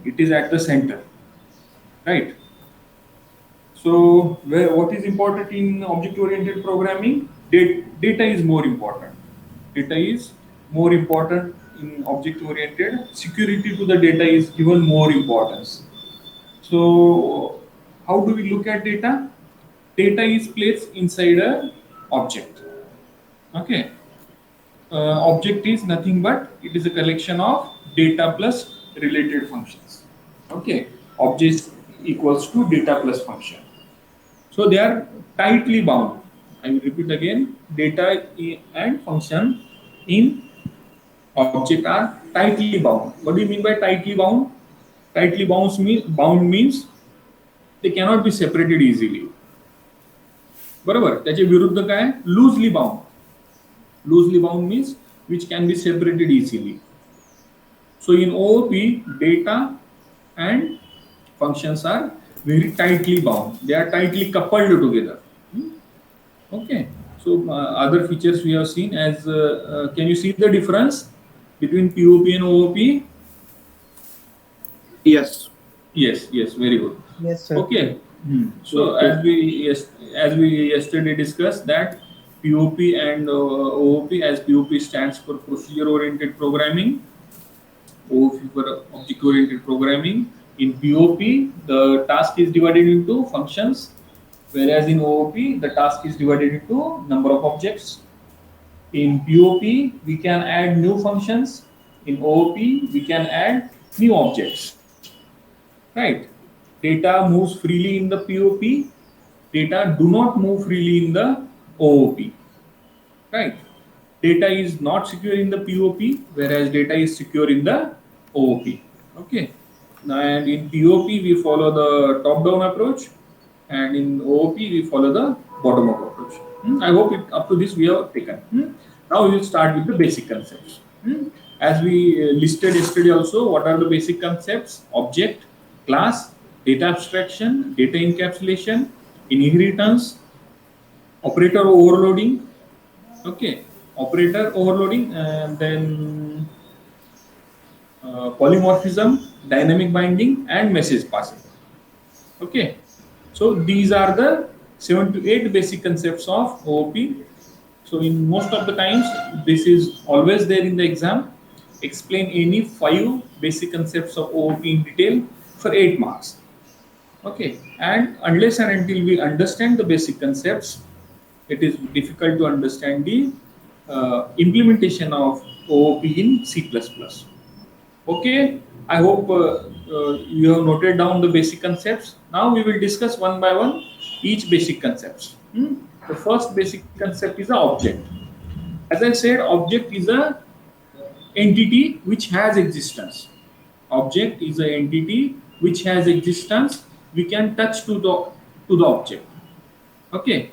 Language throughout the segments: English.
It is at the center, right? So what is important in object-oriented programming? Data is more important. Data is more important in object-oriented. Security to the data is given more importance. So how do we look at data? Data is placed inside a object. Okay. Object is nothing but it is a collection of data plus related functions. Okay. Object equals to data plus function. So they are tightly bound. I will repeat again, data and function in object are tightly bound. What do you mean by tightly bound? Tightly bound means they cannot be separated easily. बरोबर त्याचे विरुद्ध काय loosely bound means which can be separated easily. So in OOP data and functions are very tightly bound. They are tightly coupled together. Okay. So other features we have seen as can you see the difference between POP and OOP? Yes. Yes. Very good. Yes, sir. Okay. So as we yesterday discussed that POP and OOP, as POP stands for procedure oriented programming, OOP for object oriented programming. In POP, the task is divided into functions, whereas in OOP, the task is divided into number of objects. In POP, we can add new functions. In OOP, we can add new objects. Right? Data moves freely in the POP. Data do not move freely in the OOP. Right? Data is not secure in the POP, whereas data is secure in the OOP. Okay. And in POP, we follow the top-down approach, and in OOP, we follow the bottom-up approach. I hope up to this we have taken. Now we will start with the basic concepts. As we listed yesterday also, what are the basic concepts? Object, class, data abstraction, data encapsulation, inheritance, operator overloading. Okay, operator overloading, and then polymorphism, dynamic binding, and message passing. Okay, so these are the 7 to 8 basic concepts of OOP. So in most of the times, this is always there in the exam. Explain any 5 basic concepts of OOP in detail for 8 marks. Okay, and unless and until we understand the basic concepts, it is difficult to understand the implementation of OOP in C++. Okay, I hope you have noted down the basic concepts. Now we will discuss one by one each basic concepts. The first basic concept is an object. As I said, object is a entity which has existence. Object is an entity which has existence. We can touch to the object. Okay.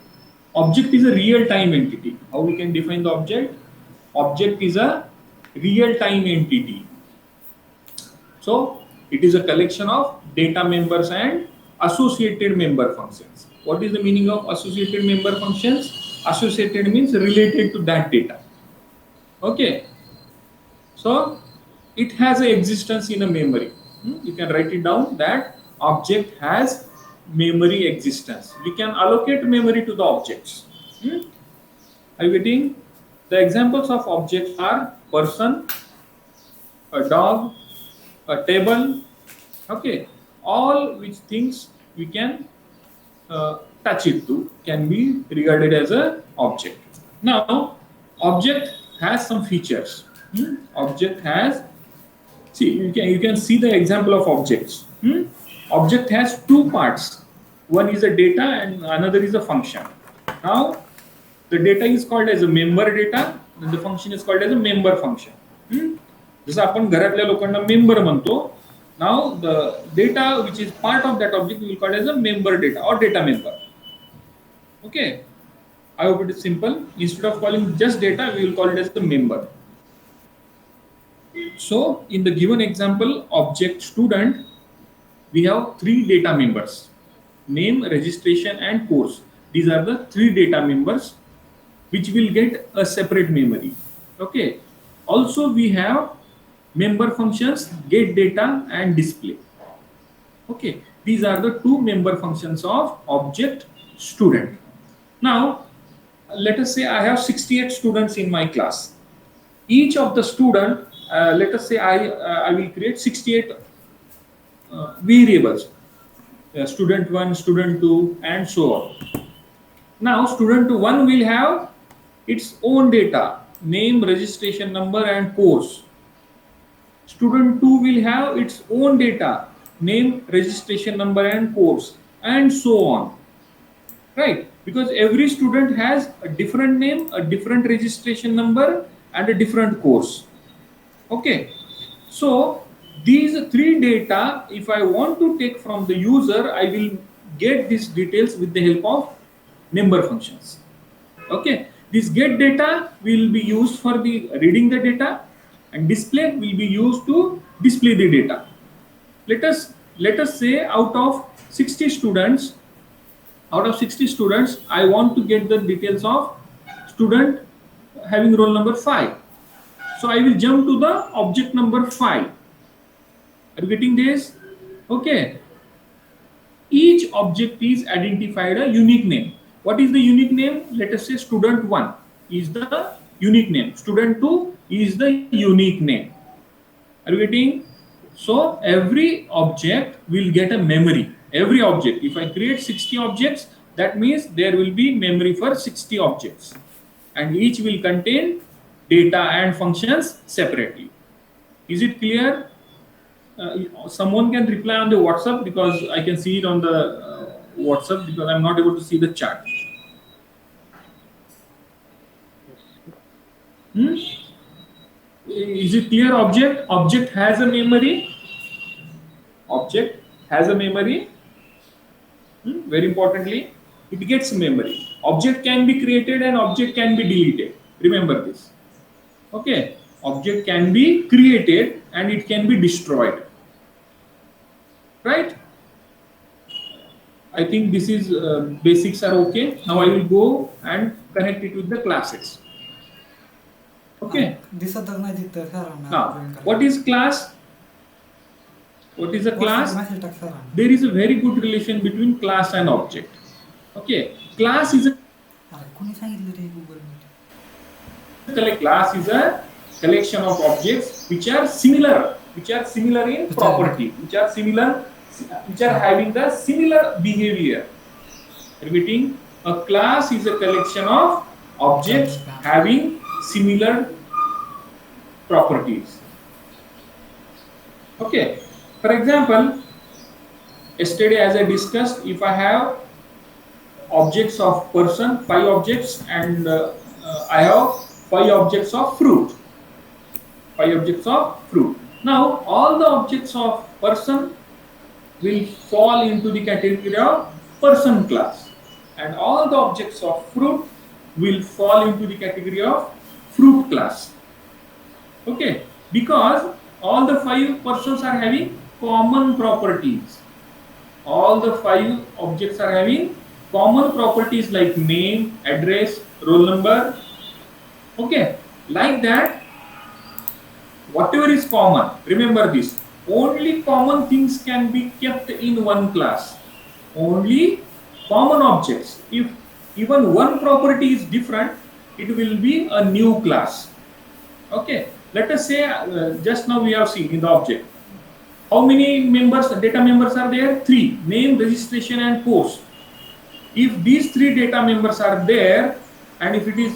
Object is a real-time entity. How we can define the object? Object is a real-time entity. So it is a collection of data members and associated member functions. What is the meaning of associated member functions? Associated means related to that data. Okay. So it has an existence in a memory. You can write it down that object has memory existence. We can allocate memory to the objects. Are you getting? The examples of objects are person, a dog, a table. Okay, all which things we can touch it to can be regarded as an object. Now, object has some features. Object has, see, you can see the example of objects. Object has 2 parts. One is a data and another is a function. Now, the data is called as a member data and the function is called as a member function. जसं आपण घरातल्या लोकांना member म्हणतो. Now the data which is part of that object we will call as a member data or data member. Okay, I hope it is simple. Instead of calling just data, we will call it as the member. So in the given example, object student, we have 3 data members: name, registration, and course. These are the 3 data members which will get a separate memory. Okay. Also we have member functions, get data and display. Okay, these are the two member functions of object student. Now, let us say I have 68 students in my class. Each of the student, let us say I will create 68 variables, student 1, student 2, and so on. Now, student 1 will have its own data, name, registration number, and course. Student 2 will have its own data, name, registration number, and course, and so on. Right? Because every student has a different name, a different registration number, and a different course. Okay. So, these three data, if I want to take from the user, I will get these details with the help of member functions. Okay, this get data will be used for the reading the data, and display will be used to display the data. Let us say out of 60 students, I want to get the details of student having roll number 5. So I will jump to the object number 5. Are you getting this? Okay. Each object is identified a unique name. What is the unique name? Let us say student 1 is the unique name. Student 2 is the unique name. Are you getting? So every object will get a memory. Every object. If I create 60 objects, that means there will be memory for 60 objects. And each will contain data and functions separately. Is it clear? Someone can reply on the WhatsApp, because I can see it on the WhatsApp, because I'm not able to see the chat. Is it clear? Object has a memory. Object has a memory. Very importantly, it gets memory. Object can be created and object can be deleted. Remember this. Okay. Object can be created and it can be destroyed. Right? I think this is basics are okay. Now I will go and connect it with the classes. Okay. Now, what is class? What is a class? There is a very good relation between class and object. Okay. Class is a collection of objects which are similar in property, which are having the similar behavior. Repeating, a class is a collection of objects having similar properties. Okay. For example, yesterday as I discussed, if I have objects of person, 5 objects, and I have 5 objects of fruit. 5 objects of fruit. Now, all the objects of person will fall into the category of person class, and all the objects of fruit will fall into the category of fruit class. Okay, because all the 5 persons are having common properties. All the 5 objects are having common properties like name, address, roll number. Okay, like that, whatever is common, remember this, only common things can be kept in one class. Only common objects. If even one property is different, it will be a new class. Okay, let us say just now we have seen in the object. How many members, data members are there? 3. Name, registration, and course. If these 3 data members are there, and if it is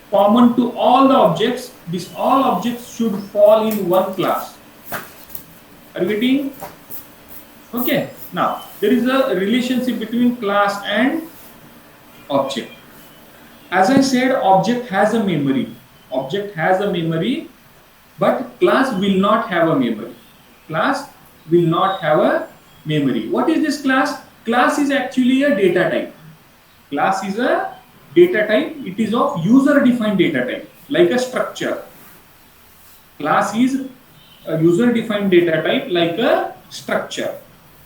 common to all the objects, these all objects should fall in one class. Are you getting? Okay. Now, there is a relationship between class and object. As I said, object has a memory. Object has a memory, but class will not have a memory. Class will not have a memory. What is this class? Class is actually a data type. Class is a data type. It is of user-defined data type, like a structure. Class is a user-defined data type like a structure.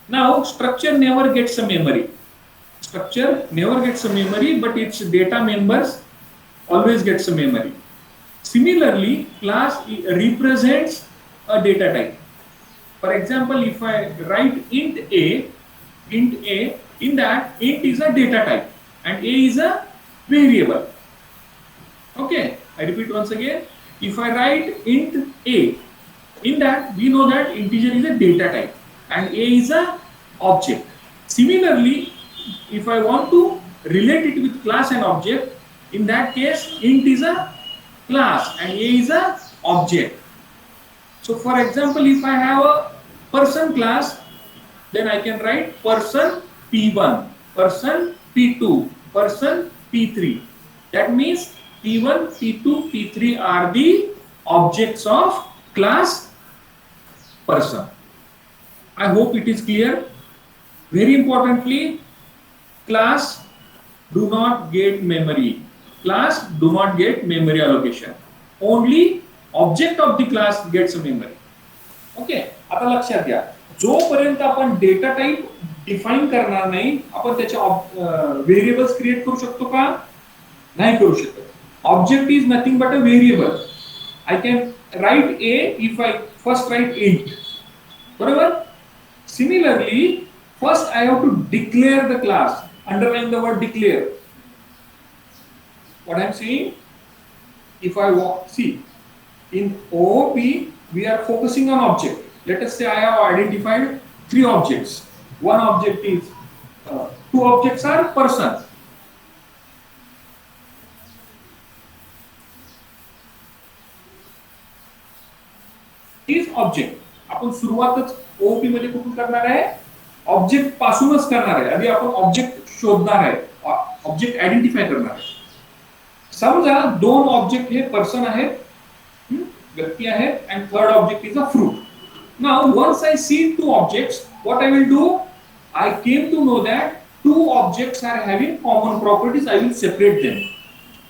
Now, structure never gets a memory. Structure never gets a memory, but its data members always gets a memory. Similarly, class represents a data type. For example, if I write int a, in that int is a data type and a is a variable. Okay, I repeat once again. If I write int a, in that we know that integer is a data type and a is a object. Similarly, if I want to relate it with class and object, in that case int is a class and a is a object. So for example, if I have a person class, then I can write person p1, person p2, person p3. That means p1, p2, p3 are the objects of class person. I hope it is clear. Very importantly, class do not get memory. Class do not get memory allocation. Only object of the class gets memory. Okay, आता लक्षात घ्या, जोपर्यंत आपण data type define करणार नाही, आपण त्याचे variables create करू शकतो का? नाही करू शकत. Object is nothing but a variable. I can write a if I first write int. बरोबर? Similarly, first I have to declare the class. Underline the word declare. What I am saying? If I see in OOP, we are focusing on object. Let us say I have identified 3 objects. One object is, 2 objects are person. Is object. आपण सुरुवातच OOP मध्ये कुठून करणार आहे? Object पासूनच करणार आहे. आधी आपण ऑब्जेक्ट शोधणार आहे, ऑब्जेक्ट आयडेंटिफाय करणार आहे. समजा 2 ऑब्जेक्ट हे पर्सन आहेत, व्यक्ती आहेत, and third object is a fruit. Now once I see 2 objects, what I will do? I came to know that 2 objects are having common properties. I will separate them.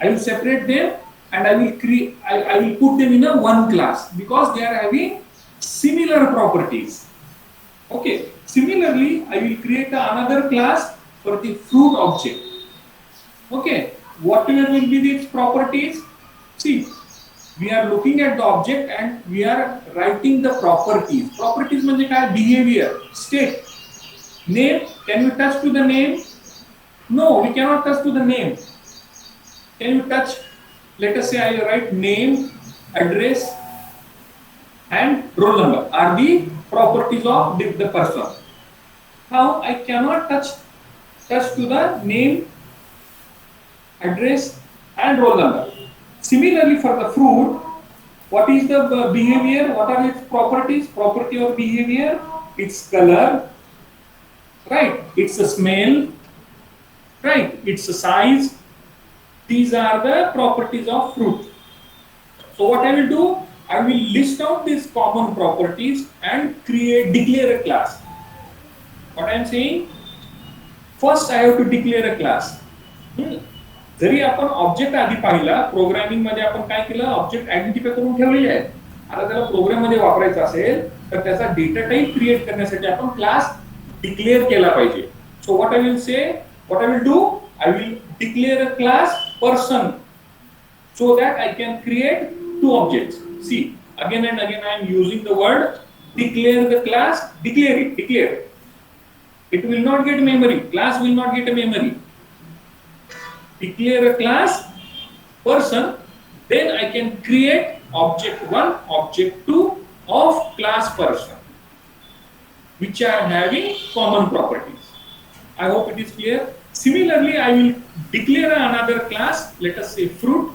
I will separate them and I will create. I will put them in a one class because they are having similar properties. Okay. Similarly, I will create another class for the fruit object. Okay, whatever will be its properties. See, we are looking at the object and we are writing the properties. Properties means काय? Behavior, state, name. Can we touch to the name? No, we cannot touch to the name. Can you touch? Let us say I write name, address, and roll number are the properties of the person. Now I cannot touch to the name, address, and roll number. Similarly, for the fruit, what is the behavior? What are its properties? Property or behavior? Its color, right? Its smell, right? Its size. These are the properties of fruit. So what I will do? I will list out these common properties and declare a class. What I am saying? First I have to declare a class. जरी आपण object आधी पाहिला, programming मध्ये आपण काय केलं? Object identify करून ठेवलेले आहेत. आता त्याला प्रोग्राम मध्ये वापरायचा असेल तर त्याचा डेटा टाइप क्रिएट करण्यासाठी आपण क्लास डिक्लेअर केला पाहिजे. So what I will say, what I will do? I will declare a class person so that I can create 2 objects. See, again and again I am using the word declare the class, declare it, declare. It will not get memory, class will not get a memory. Declare a class person, then I can create object 1, object 2 of class person, which are having common properties. I hope it is clear. Similarly, I will declare another class, let us say fruit,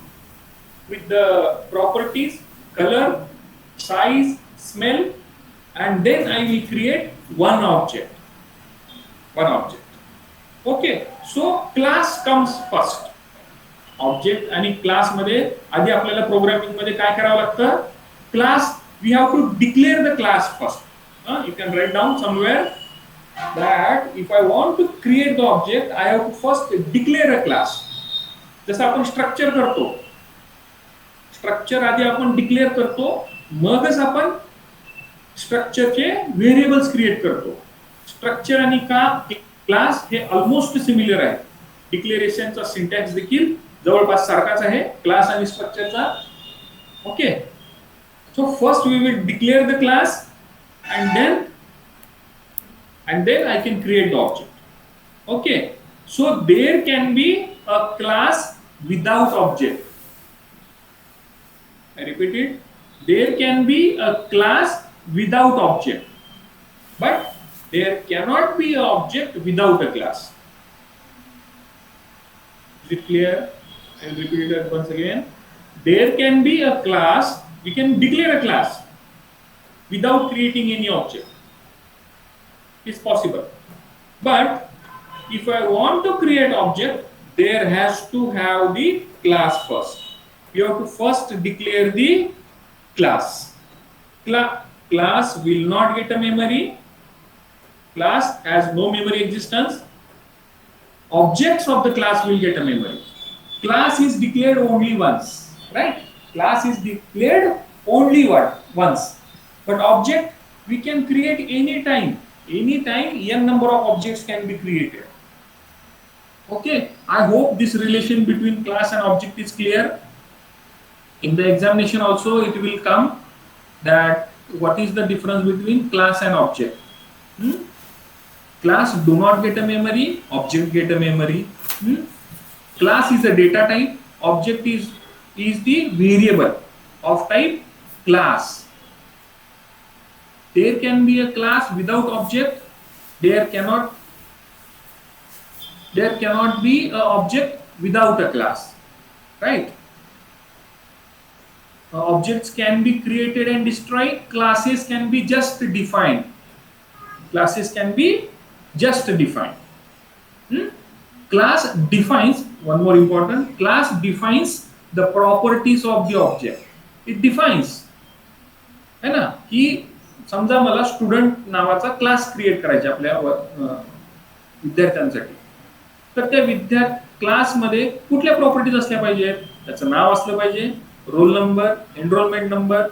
with the properties color, size, smell, and then I will create one object. Okay, so class comes first. Object आणि class मध्ये आधी आपल्याला programming मध्ये काय करावं लागतं? Class, we have to declare the class first. You can write down somewhere that if I want to create the object, I have to first declare a class. जसं आपण स्ट्रक्चर करतो, स्ट्रक्चर आधी आपण declare करतो, मगच आपण स्ट्रक्चरचे variables create करतो. स्ट्रक्चर आणि क्लास हे ऑलमोस्ट सिमिलर आहे. डिक्लेरेशनचा सिंटॅक्स देखील जवळपास सारखाच आहे क्लास आणि स्ट्रक्चरचा. Okay, So first we will declare the class, and then I can create the object. Okay. So there can be a class without object. I repeat it. There can be a class without object, but there cannot be an object without a class. Is it clear? I will repeat it once again. There can be a class, we can declare a class without creating any object. It's possible. But if I want to create object, there has to have the class first. You have to first declare the class. Class will not get a memory. Class has no memory existence. Objects of the class will get a memory. Class is declared only once, right? Class is declared only once. But object we can create anytime. Anytime n number of objects can be created. Okay, I hope this relation between class and object is clear. In the examination also it will come that what is the difference between class and object. Class do not get a memory, object get a memory. Class is a data type, object is the variable of type class. There can be a class without object, there cannot be an object without a class, right? Objects can be created and destroyed, classes can be just defined. Classes can be just defined. Class defines, one more important, class defines the properties of the object. It defines, है ना, की समजा मला student नावाचा class create करायचा आपल्या विद्यार्थ्यांसाठी, तर त्या क्लासमध्ये कुठल्या प्रॉपर्टीज असल्या पाहिजेत? त्याचं नाव असलं पाहिजे, roll number, enrolment number,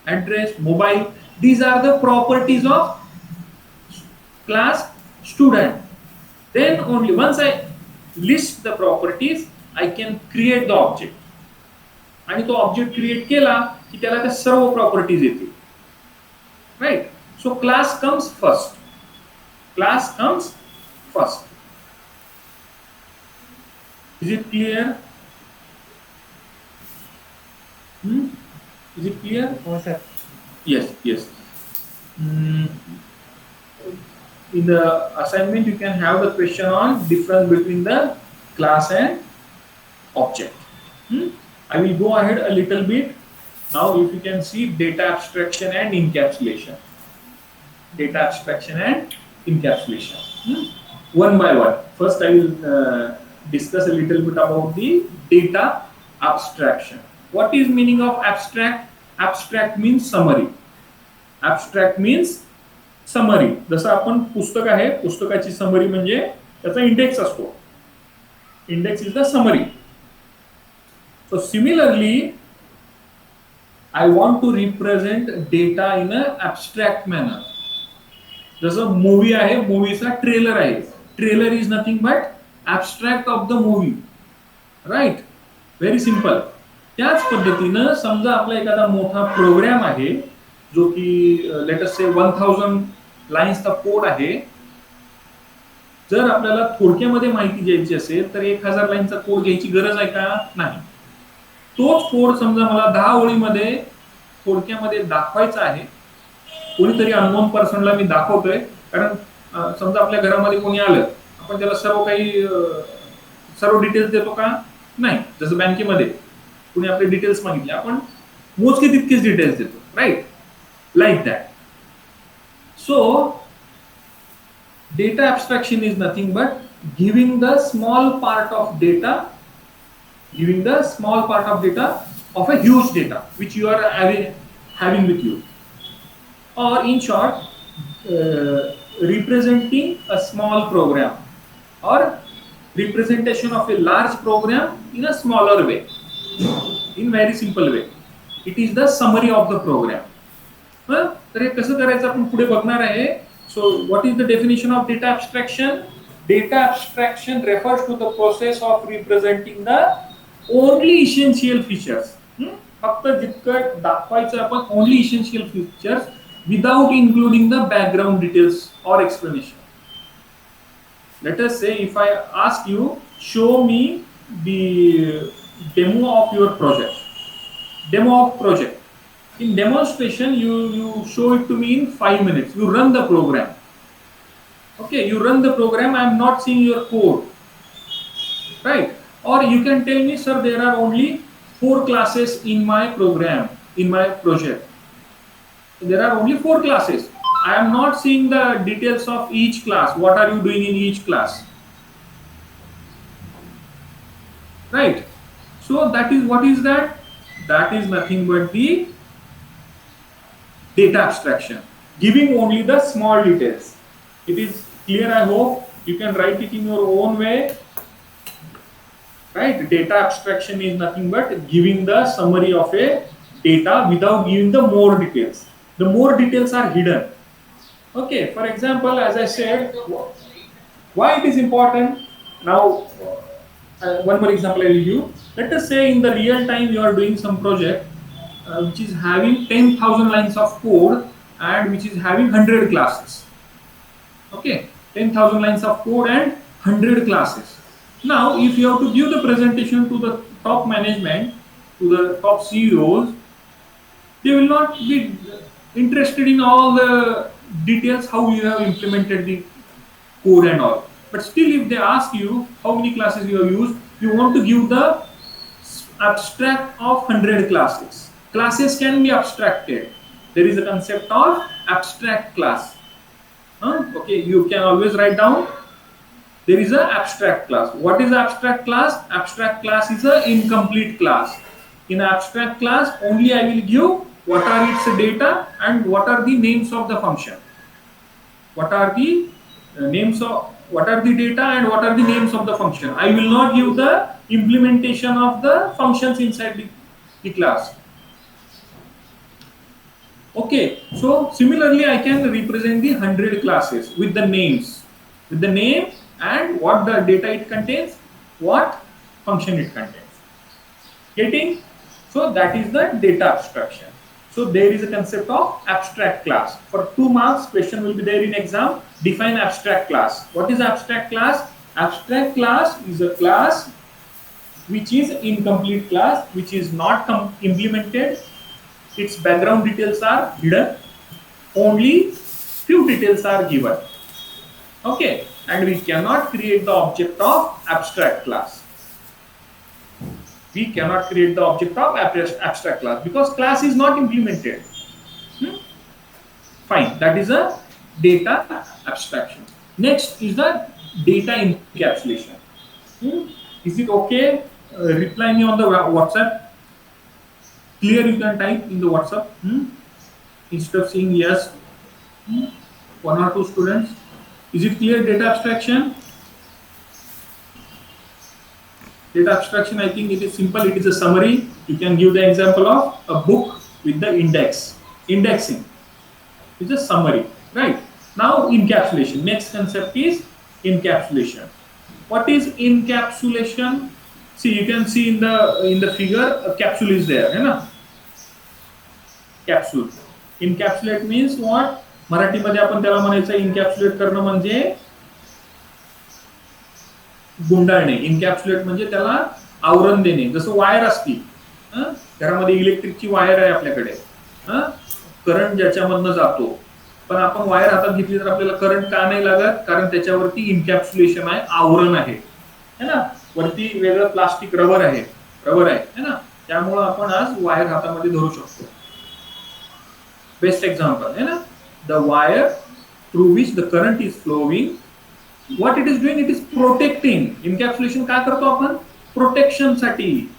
address, mobile. These are the properties of class student. Then only once I list the properties, I can create the object. आणि तो ऑब्जेक्ट क्रिएट केला की त्याला त्या सर्व प्रॉपर्टीज येतील, right? So class comes first. Class comes first. Is it clear? Is it clear? Oh, sir. Yes, yes. In the assignment you can have the question on difference between the class and object. I will go ahead a little bit. Now if you can see data abstraction and encapsulation. Data abstraction and encapsulation. One by one. First I will discuss a little bit about the data abstraction. What is meaning of abstract? Abstract means summary. Abstract means summary. जसं आपण पुस्तक आहे, पुस्तकाची summary म्हणजे त्याचा index असतो. Index is the summary. So similarly I want to represent data in a abstract manner. जसं movie आहे, मूवीचा ट्रेलर आहे. Trailer is nothing but abstract of the movie, right? Very simple. त्याच पद्धतीनं समजा आपला एखादा मोठा प्रोग्राम आहे जो की लेट अस से 1000 लाईन्सचा कोड आहे. जर आपल्याला थोडक्यामध्ये माहिती द्यायची असेल तर 1000 लाईनचा कोड घ्यायची गरज आहे का? नाही. तोच कोड समजा मला 10 ओळीमध्ये थोडक्यामध्ये दाखवायचा आहे. कोणीतरी अननोन पर्सनला मी दाखवतोय, कारण समजा आपल्या घरामध्ये कोणी आलं, आपण त्याला सर्व डिटेल्स देतो का? नाही. जसं बँकेमध्ये कोणी आपले डिटेल्स मागितले, आपण मोजके तितकेच डिटेल्स देतो, right? Like that. So data abstraction is nothing but giving the small part of data of a huge data which you are having with you, or in short representing a small program or representation of a large program in a smaller way, in very simple way. It is the summary of the program. तर हे कसं करायचं आपण पुढे बघणार आहे. So what is the definition of data abstraction? Data abstraction refers to the process of representing the only essential features. फक्त जितकं दाखवायचं आपण only essential features without including the background details or explanation. Let us say if I ask you, show me the demo of your project. Demo of project. In demonstration, you show it to me in 5 minutes. You run the program. Okay, you run the program. I am not seeing your code, right? Or you can tell me, sir, there are only 4 classes in my program, in my project. There are only 4 classes. I am not seeing the details of each class. What are you doing in each class? Right? So that is, what is that? That is nothing but the data abstraction, giving only the small details. It is clear, I hope. You can write it in your own way. Right? Data abstraction is nothing but giving the summary of a data without giving the more details. The more details are hidden. Okay, for example, as I said, why it is important? Now, one more example I will give. Let us say in the real time you are doing some project which is having 10,000 lines of code and which is having 100 classes. Okay, 10,000 lines of code and 100 classes. Now, if you have to give the presentation to the top management, to the top CEOs, they will not be interested in all the details how you have implemented the code and all. But still, if they ask you how many classes you have used, you want to give the abstract of 100 classes. Classes can be abstracted. There is a concept of abstract class. Okay, you can always write down. There is an abstract class. What is abstract class? Abstract class is an incomplete class. In abstract class, only I will give what are its data and what are the names of the function. What are the names of, what are the data and what are the names of the function. I will not give the implementation of the functions inside the class. Okay, so similarly I can represent the 100 classes with the names, with the name and what the data it contains, what function it contains. Getting? So that is the data abstraction. So there is a concept of abstract class. For 2 marks, question will be there in exam. Define abstract class. What is abstract class? Abstract class is a class which is incomplete class, which is not implemented. Its background details are hidden. Only few details are given. Okay, and we cannot create the object of abstract class. We cannot create the object of abstract class because class is not implemented. Fine, that is a data abstraction. Next is the data encapsulation. Is it okay? Reply me on the WhatsApp. Clear, you can type in the WhatsApp. Instead of saying yes, 1 or 2 students. Is it clear, data abstraction? Data abstraction, I think it is simple. It is a summary. You can give the example of a book with the index. Indexing is a summary, right? Now encapsulation. Next concept is encapsulation. What is encapsulation? See, you can see in the figure a capsule is there, right? Capsule. Encapsulate means what? मराठीमध्ये आपण त्याला म्हणायचं encapsulate करणं म्हणजे गुंडाळणे. इनकॅप्सुलेट म्हणजे त्याला आवरण देणे. जसं वायर असती, घरामध्ये इलेक्ट्रिकची वायर आहे आपल्याकडे, करंट ज्याच्यामधनं जातो, पण आपण वायर हातात घेतली तर आपल्याला करंट का नाही लागत? कारण त्याच्यावरती इनकॅप्सुलेशन आहे, आवरण आहे ना. वरती वेगळं प्लास्टिक रबर आहे ना. त्यामुळे आपण आज वायर हातामध्ये धरू शकतो. बेस्ट एक्झाम्पल आहे ना. The wire through which the current is flowing. What it is doing? It is protecting. Encapsulation का करतो आपण? Protection साठी.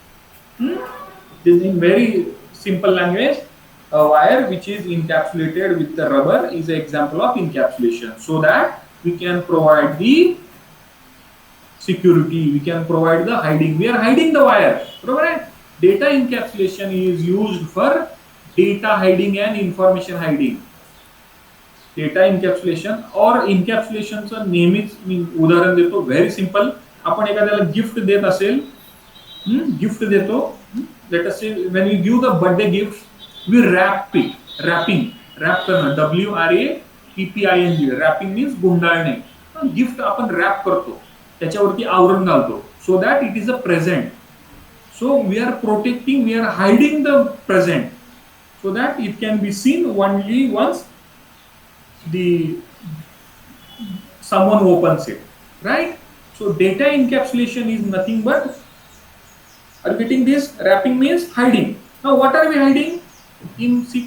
In very simple language, a wire which is encapsulated with the rubber is an example of encapsulation. So that we can provide the security, we can provide the hiding. We are hiding the wire. Right? Data encapsulation is used for data hiding and information hiding. Data encapsulation or इन्कॅप्सुलेशनचं नेहमीच मी उदाहरण देतो. Very simple. आपण एखाद्याला gift देत असेल, gift देतो, let us say when we give the birthday gift, we wrap it. Wrap करना, WRAPPING. Wrapping means गुंडाळणे. गिफ्ट आपण रॅप करतो, त्याच्यावरती आवरण घालतो, so that it is a present. So we are protecting, we are hiding the present, so that it can be seen only once someone opens it, right? So data encapsulation is nothing but, are you getting this? Wrapping means hiding. Now what are we hiding in C++?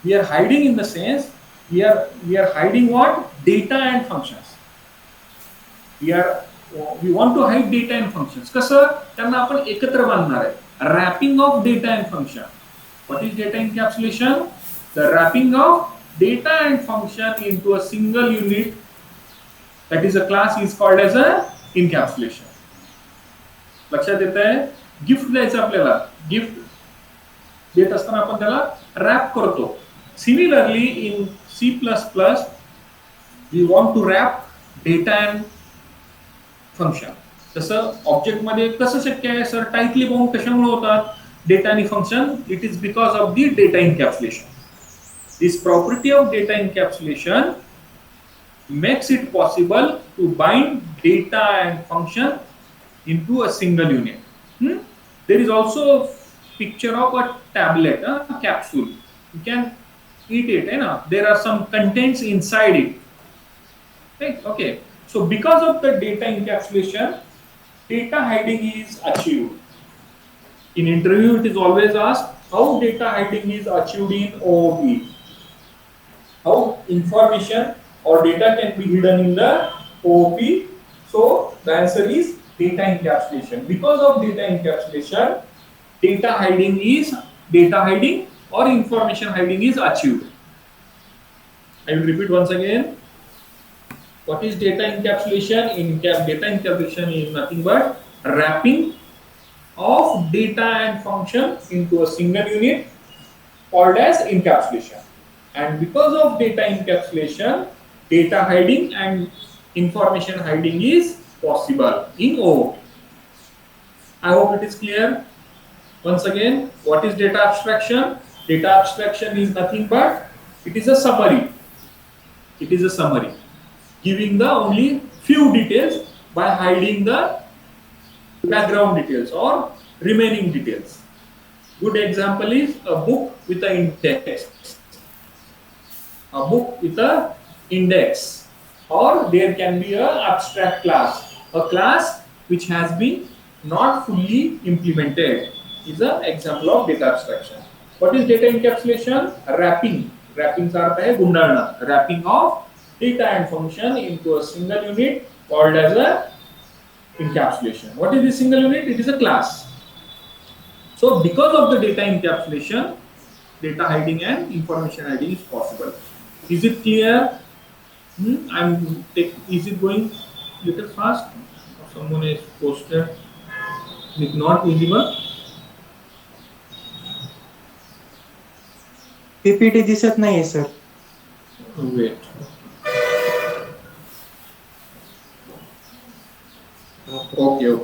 We are hiding in the sense, we are hiding what? Data and functions. We want to hide data and functions. कसं? त्यांना आपण एकत्र बांधणार आहे. Wrapping of data and function. What is data encapsulation? The wrapping of data and function into a single unit, that is a class, is called as a encapsulation. लक्षात येत आहे? Gift द्यायचं आपल्याला, गिफ्ट देत असताना आपण त्याला रॅप करतो. Similarly in C++, we want to wrap data and function. तसं ऑब्जेक्ट मध्ये कसं शक्य आहे सर? टाइटली बाउंड कशामुळे होतात डेटा आणि function? It is because of the data encapsulation. This property of data encapsulation makes it possible to bind data and function into a single unit. There is also a picture of a tablet, a capsule. You can eat it, there are some contents inside it. Right? Okay. So because of the data encapsulation, data hiding is achieved. In interview, it is always asked how data hiding is achieved in OOP. How information or data can be hidden in the OOP? So the answer is data encapsulation. Because of data encapsulation, data hiding or information hiding is achieved. I will repeat once again. What is data encapsulation? Data encapsulation is nothing but wrapping of data and function into a single unit, called as encapsulation. And because of data encapsulation, data hiding and information hiding is possible in OOP. I hope it is clear. Once again, what is data abstraction? Data abstraction is nothing but, it is a summary. It is a summary, giving the only few details by hiding the background details or remaining details. Good example is a book with an index. A book with an index, or there can be an abstract class. A class which has been not fully implemented is an example of data abstraction. What is data encapsulation? Wrapping. Wrapping का अर्थ है गुंडाळणं. Wrapping of data and function into a single unit, called as a encapsulation. What is this single unit? It is a class. So because of the data encapsulation, data hiding and information hiding is possible. Is it clear? Is it going little fast? Someone is posted with not visible. PPT दिसत नाहीये sir. Wait. Okay.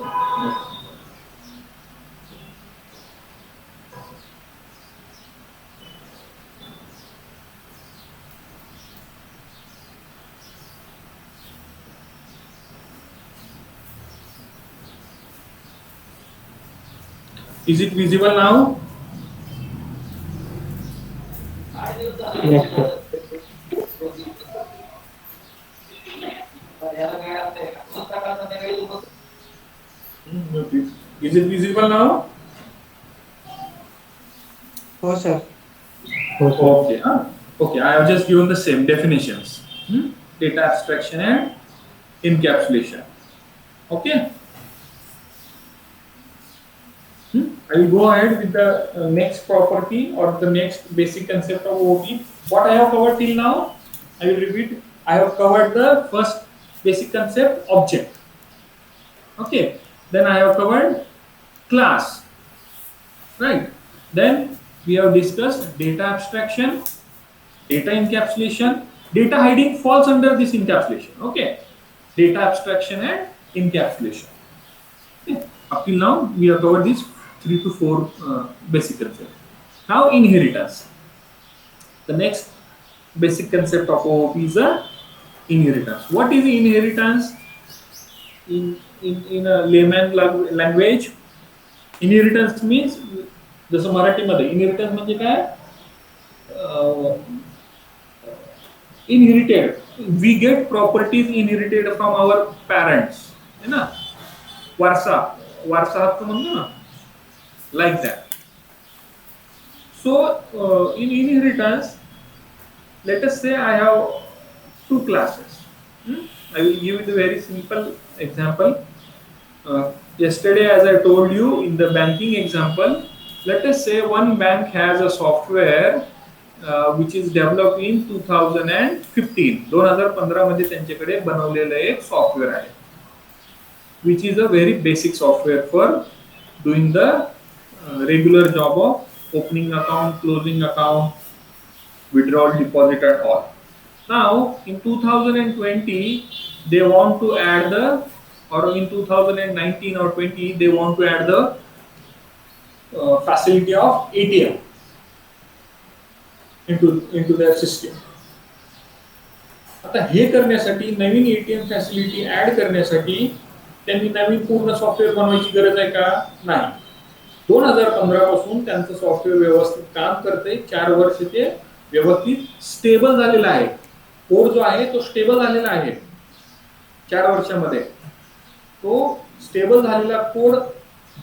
Is it visible now? Yes, sir. Is it visible now? हो sir. Okay. Okay. I have just given the same definitions. Data abstraction and encapsulation. Okay. I will go ahead with the next property or the next basic concept of OOP. What I have covered till now, I will repeat. I have covered the first basic concept, object. Okay. Then I have covered class. Right. Then we have discussed data abstraction, data encapsulation. Data hiding falls under this encapsulation. Okay. Data abstraction and encapsulation. Okay. Up till now, we have covered these 3 to 4 basic concepts. Now inheritance. The next basic concept of OOP is a inheritance. What is inheritance? In a layman language, inheritance means जसं मराठीमध्ये inheritance म्हणजे काय? Inherited. We get properties inherited from our parents. है ना? वारसा हक्क म्हणतो ना, like that. So in inheritance, let us say I have two classes. I will give you a very simple example. Yesterday, as I told you in the banking example, let us say one bank has a software which is developed in 2015. 2015 मध्ये त्यांच्याकडे बनवलेलं एक software आहे, which is a very basic software for doing the regular job of opening account, closing account, withdrawal, deposit, and all. Now, in 2020, they want to add the, or in 2019 or 20, they want to add the facility of ATM into their system. आता हे करण्यासाठी नवीन ATM facility add करण्यासाठी त्यांनी नवीन पूर्ण software बनवायची गरज आहे का? नाही. 2015 पासून त्यांचं सॉफ्टवेअर व्यवस्थित काम करते. 4 वर्ष ते व्यवस्थित स्टेबल झालेला आहे. कोड जो आहे तो स्टेबल झालेला आहे 4 वर्षामध्ये. तो स्टेबल झालेला कोड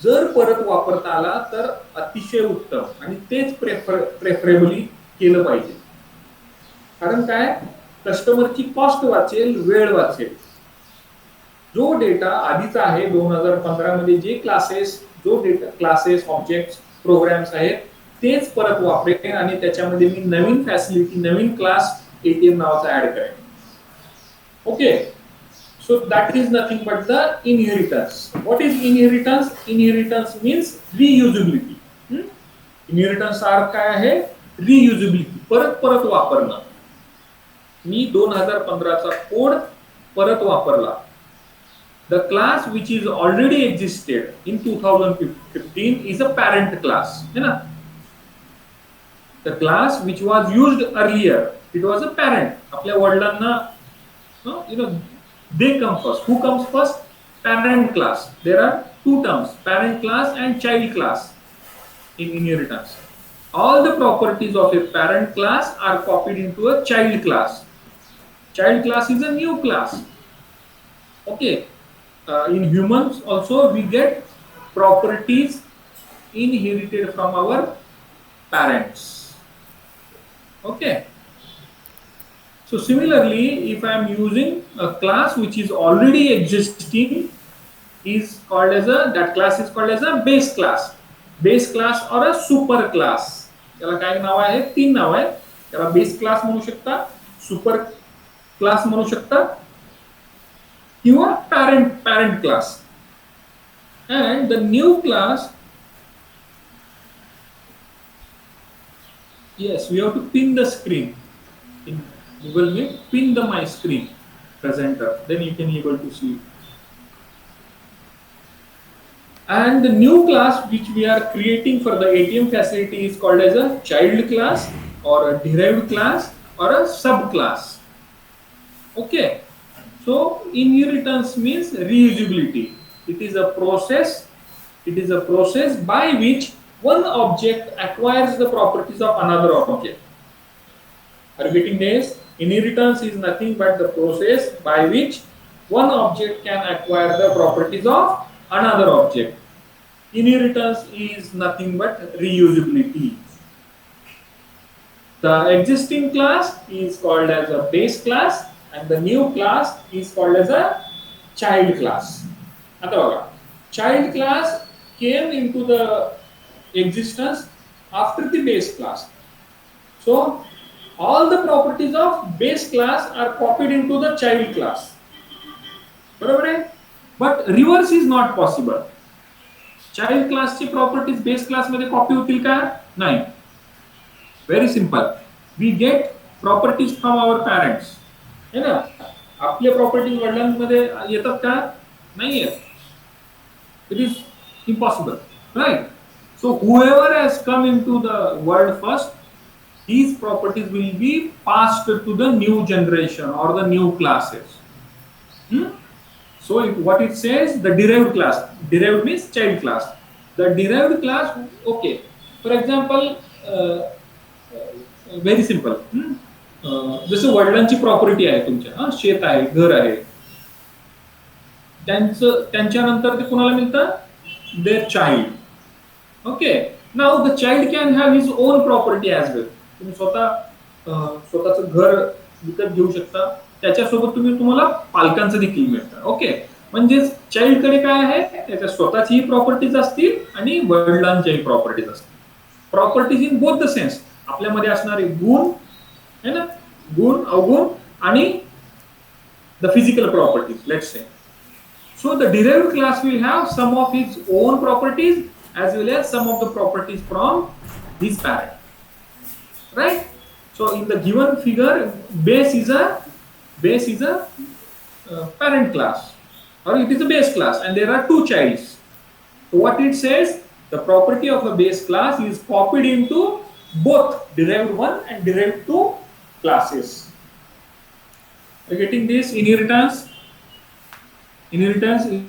जर परत वापरता आला तर अतिशय उत्तम, आणि तेच प्रेफरेबली केलं पाहिजे. कारण काय, कस्टमरची कॉस्ट वाचेल, वेळ वाचेल. जो डेटा आधीचा आहे 2015 मध्ये जे क्लासेस ऑब्जेक्ट्स प्रोग्राम्स आहेत तेच परत वापरेन, आणि त्याच्यामध्ये मी नवीन फॅसिलिटी, नवीन क्लास ATM नावाचा ऍड करेन. Okay, so that is nothing but the inheritance. What is inheritance? Inheritance means reusability. Inheritance अर्थ काय आहे? reusability, परत वापरणं. मी 2015 चा कोड परत वापरला. The class which is already existed in 2015 is a parent class. है ना? The class which was used earlier, it was a parent. आपल्या वडिलांना, they come first. Who comes first? Parent class. There are two terms, parent class and child class in inheritance. All the properties of a parent class are copied into a child class. Child class is a new class. Okay. In humans also we get properties inherited from our parents. Okay. So similarly, if I am using a class which is already existing, that class is called as a base class. Base class or a super class. त्याला काय नाव आहे? 3 नाव आहे. त्याला base class म्हणू शकता, super class म्हणू शकता, किंवा parent class. And the new class, yes, we have to pin the screen in Google Meet. Pin my screen presenter, then you can able to see. And the new class which we are creating for the ATM facility is called as a child class or a derived class or a subclass. Okay. So inheritance means reusability. It is a process by which one object acquires the properties of another object. Are you getting this? Inheritance is nothing but the process by which one object can acquire the properties of another object. Inheritance is nothing but reusability. The existing class is called as a base class, and the new class is called as a child class. आता बघा, child class came into the existence after the base class. So all the properties of base class are copied into the child class. बरोबर आहे? But reverse is not possible. Child class ची properties base class मध्ये copy होतील का? नाही. Very simple. We get properties from our parents. है ना? आपल्या प्रॉपर्टी वडिलांमध्ये येतात का? नाही येत. It is impossible, right? So whoever has come into the world first, these properties will be passed to the new generation or the new classes. So what it says, the derived class. Derived means child class. The derived class, okay. For example, very simple. जसं वडिलांची property आहे तुमच्या, शेत आहे, घर आहे, त्यांच्यानंतर ते कुणाला मिळतं? Their child. Okay. Now the child can have his own property as well. तुम्ही स्वतःचं घर विकत घेऊ शकता, त्याच्यासोबत तुम्हाला पालकांचं देखील मिळतं. ओके. म्हणजेच चाइल्डकडे काय आहे, त्याच्या स्वतःचीही प्रॉपर्टीज असतील आणि वडिलांच्याही प्रॉपर्टीज असतील. Properties in both the sense. आपल्यामध्ये असणारे गुण है ना, गुण अवगुण आणि the physical properties, let's say. So the derived class will have some of its own properties as well as some of the properties from his parent, right? So in the given figure, base is a parent class, or it is a base class, and there are two childs. So what it says, the property of a base class is copied into both derived 1 and derived 2 classes. Are you getting this? Inheritance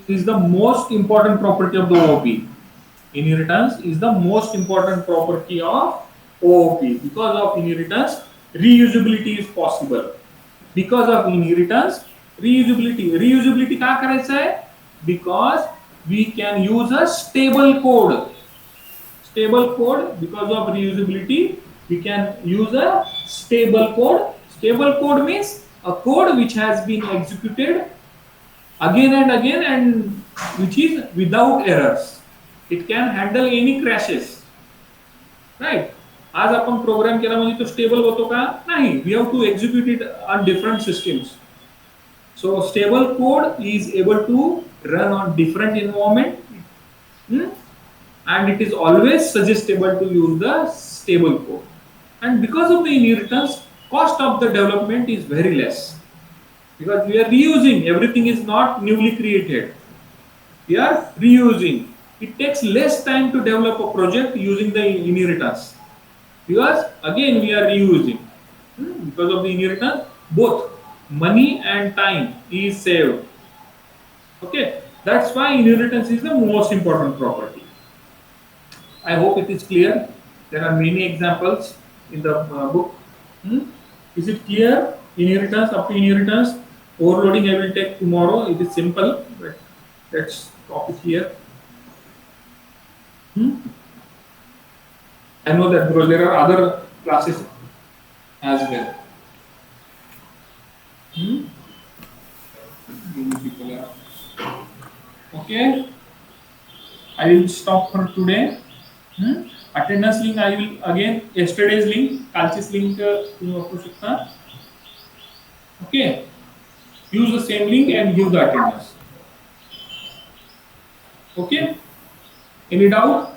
is the most important property of the OOP. Inheritance is the most important property of OOP. Because of inheritance, reusability is possible. Because of inheritance, reusability का करायचं आहे? Because we can use a stable code. Because of reusability, we can use a stable code. Stable code means a code which has been executed again and again and which is without errors. It can handle any crashes, right? आज आपण programme केला म्हणजे तो stable होतो का? नाही. We have to execute it on different systems. So stable code is able to run on different environment, and it is always suggestible to use the stable code. And because of the inheritance, cost of the development is very less. Because we are reusing, everything is not newly created. We are reusing. It takes less time to develop a project using the inheritance. Because again we are reusing. Because of the inheritance, both money and time is saved. Okay, that's why inheritance is the most important property. I hope it is clear. There are many examples in the book. Is it clear? Inheritance, up to inheritance. Overloading I will take tomorrow. It is simple, but let's stop it here. I know that because there are other classes as well. Many people are. Okay. I will stop for today. Attendance link I will again yesterday's link, कालचीच link तुम्ही वापरू शकता. Okay. Use the same link and give the attendance. Okay? Any doubt?